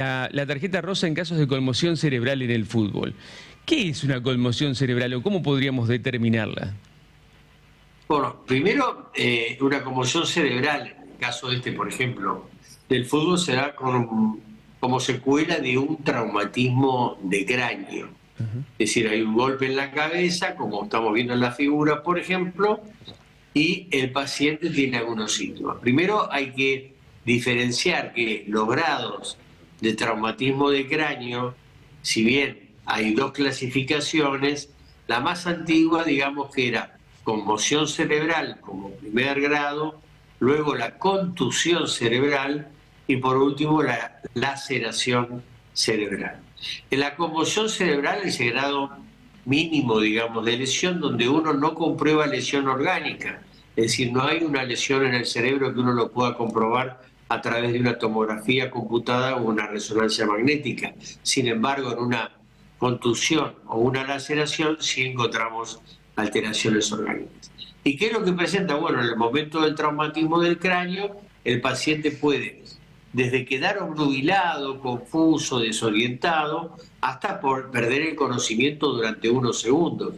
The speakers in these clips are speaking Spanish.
La tarjeta rosa en casos de conmoción cerebral en el fútbol. ¿Qué es una conmoción cerebral o cómo podríamos determinarla? Bueno, primero, una conmoción cerebral, en el caso por ejemplo, del fútbol, se da como secuela de un traumatismo de cráneo. Ajá. Es decir, hay un golpe en la cabeza, como estamos viendo en la figura, por ejemplo, y el paciente tiene algunos síntomas. Primero hay que diferenciar que los grados de traumatismo de cráneo, si bien hay dos clasificaciones, la más antigua, digamos que era conmoción cerebral como primer grado, luego la contusión cerebral y por último la laceración cerebral. En la conmoción cerebral es el grado mínimo, digamos, de lesión donde uno no comprueba lesión orgánica. Es decir, no hay una lesión en el cerebro que uno lo pueda comprobar a través de una tomografía computada o una resonancia magnética. Sin embargo, en una contusión o una laceración sí encontramos alteraciones orgánicas. ¿Y qué es lo que presenta? Bueno, en el momento del traumatismo del cráneo, el paciente puede desde quedar obnubilado, confuso, desorientado, hasta por perder el conocimiento durante unos segundos.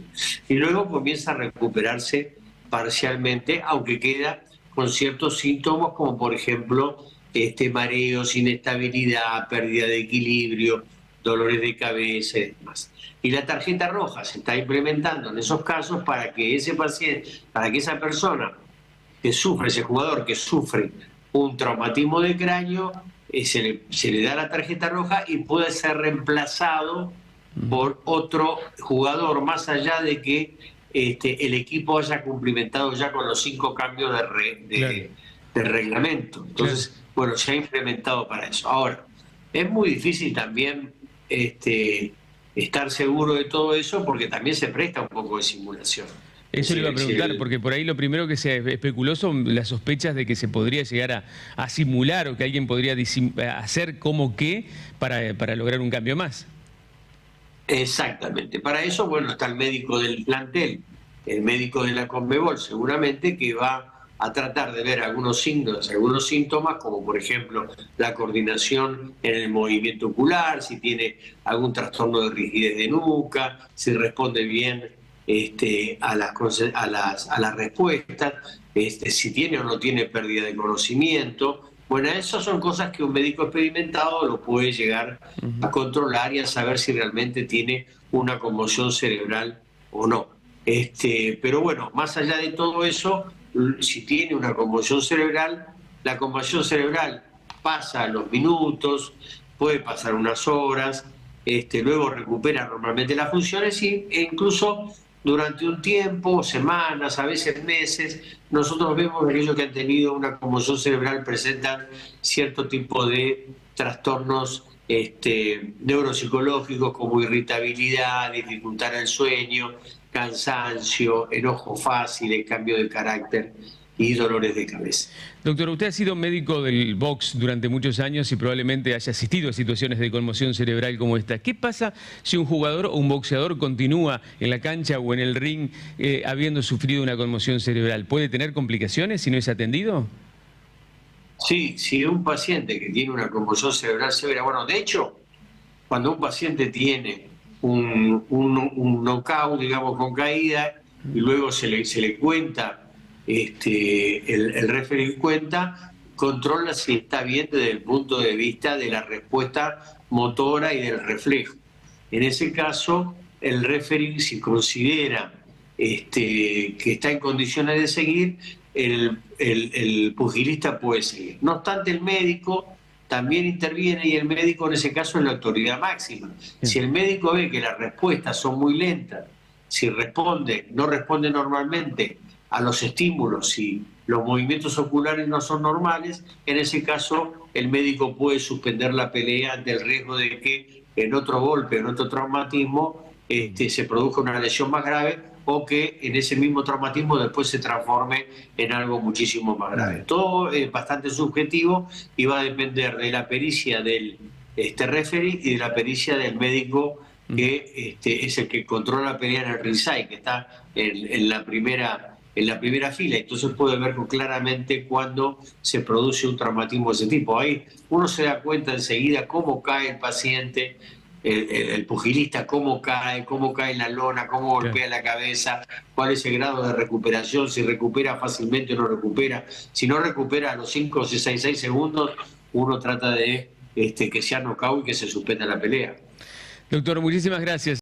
Y luego comienza a recuperarse parcialmente, aunque queda con ciertos síntomas como por ejemplo mareos, inestabilidad, pérdida de equilibrio, dolores de cabeza y demás. Y la tarjeta roja se está implementando en esos casos para que ese paciente, para que esa persona que sufre, ese jugador que sufre un traumatismo de cráneo, se le da la tarjeta roja y puede ser reemplazado por otro jugador, más allá de que el equipo haya cumplimentado ya con los 5 cambios Claro, de reglamento. claro. Entonces, bueno, se ha implementado para eso. Ahora, es muy difícil también estar seguro de todo eso porque también se presta un poco de simulación. Eso le iba a Si preguntar, porque por ahí lo primero que se especuló son las sospechas de que se podría llegar a simular o que alguien podría hacer como que para lograr un cambio más. Exactamente. Para eso, bueno, está el médico del plantel, el médico de la Conmebol, seguramente, que va a tratar de ver algunos signos, algunos síntomas, como por ejemplo la coordinación en el movimiento ocular, si tiene algún trastorno de rigidez de nuca, si responde bien a las respuestas, si tiene o no tiene pérdida de conocimiento. Bueno, esas son cosas que un médico experimentado lo puede llegar a controlar y a saber si realmente tiene una conmoción cerebral o no. Pero bueno, más allá de todo eso, si tiene una conmoción cerebral, la conmoción cerebral pasa los minutos, puede pasar unas horas, luego recupera normalmente las funciones e incluso durante un tiempo, semanas, a veces meses, nosotros vemos que aquellos que han tenido una conmoción cerebral presentan cierto tipo de trastornos neuropsicológicos como irritabilidad, dificultad en el sueño, cansancio, enojo fácil, cambio de carácter y dolores de cabeza. Doctor, usted ha sido médico del box durante muchos años y probablemente haya asistido a situaciones de conmoción cerebral como esta. ¿Qué pasa si un jugador o un boxeador continúa en la cancha o en el ring habiendo sufrido una conmoción cerebral? ¿Puede tener complicaciones si no es atendido? Sí, si un paciente que tiene una conmoción cerebral severa, bueno, de hecho, cuando un paciente tiene un knockout, digamos, con caída, y luego se le cuenta, el referee cuenta, controla si está bien desde el punto de vista de la respuesta motora y del reflejo. En ese caso, el referee, si considera que está en condiciones de seguir, el pugilista puede seguir. No obstante, el médico también interviene y el médico en ese caso es la autoridad máxima. Si el médico ve que las respuestas son muy lentas, si no responde normalmente a los estímulos, si los movimientos oculares no son normales, en ese caso el médico puede suspender la pelea ante el riesgo de que en otro golpe, en otro traumatismo, se produzca una lesión más grave o que en ese mismo traumatismo después se transforme en algo muchísimo más grave. Todo es bastante subjetivo y va a depender de la pericia del referee y de la pericia del médico que es el que controla la pelea en el ringside, que está en la primera en la primera fila, entonces puede ver claramente cuando se produce un traumatismo de ese tipo. Ahí uno se da cuenta enseguida cómo cae el paciente, el pugilista, cómo cae en la lona, cómo golpea la cabeza, cuál es el grado de recuperación, si recupera fácilmente o no recupera. Si no recupera a los 5 o 6 segundos, uno trata de que sea nocaut y que se suspenda la pelea. Doctor, muchísimas gracias.